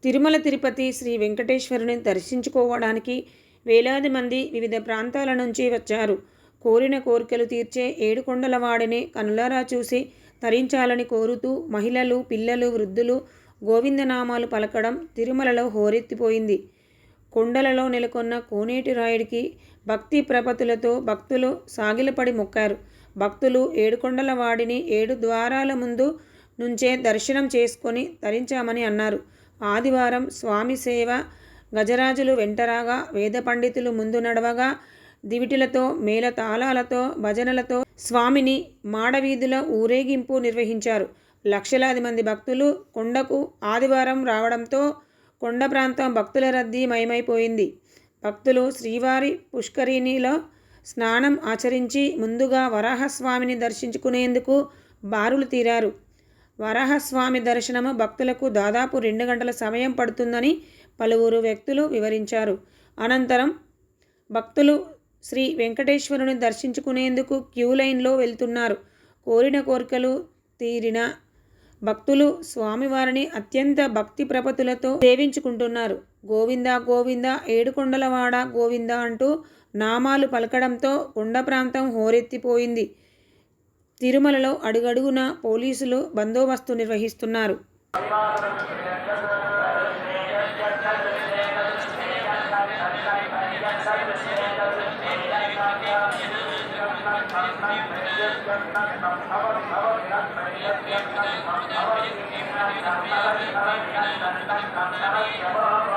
తిరుమల తిరుపతి శ్రీ వెంకటేశ్వరుని దర్శించుకోవడానికి వేలాది మంది వివిధ ప్రాంతాల నుంచి వచ్చారు. కోరిన కోరికలు తీర్చే ఏడుకొండలవాడిని కనులారా చూసి తరించాలని కోరుతూ మహిళలు, పిల్లలు, వృద్ధులు గోవిందనామాలు పలకడం తిరుమలలో హోరెత్తిపోయింది. కొండలలో నెలకొన్న కోనేటి రాయుడికి భక్తి ప్రపతులతో భక్తులు సాగిలపడి మొక్కారు. భక్తులు ఏడుకొండలవాడిని 7 ద్వారాల ముందు నుంచే దర్శనం చేసుకొని తరించామని అన్నారు. ఆదివారం స్వామి సేవ గజరాజులు వెంటరాగా, వేద పండితులు ముందు నడవగా, దివిటిలతో, మేళతాళాలతో, భజనలతో స్వామిని మాడవీధుల ఊరేగింపు నిర్వహించారు. లక్షలాది మంది భక్తులు కొండకు ఆదివారం రావడంతో కొండ ప్రాంతం భక్తుల రద్దీ మయమైపోయింది. భక్తులు శ్రీవారి పుష్కరిణిలో స్నానం ఆచరించి ముందుగా వరాహస్వామిని దర్శించుకునేందుకు బారులు తీరారు. వరాహస్వామి దర్శనము భక్తులకు దాదాపు 2 గంటల సమయం పడుతుందని పలువురు వ్యక్తులు వివరించారు. అనంతరం భక్తులు శ్రీ వెంకటేశ్వరుని దర్శించుకునేందుకు క్యూ లైన్లో వెళ్తున్నారు. కోరిన కోరికలు తీరిన భక్తులు స్వామివారిని అత్యంత భక్తి ప్రపతులతో సేవించుకుంటున్నారు. గోవింద గోవింద ఏడుకొండలవాడ గోవింద అంటూ నామాలు పలకడంతో కొండ ప్రాంతం హోరెత్తిపోయింది. తిరుమలలో అడుగడుగునా పోలీసులు బందోబస్తు నిర్వహిస్తున్నారు. Thank you.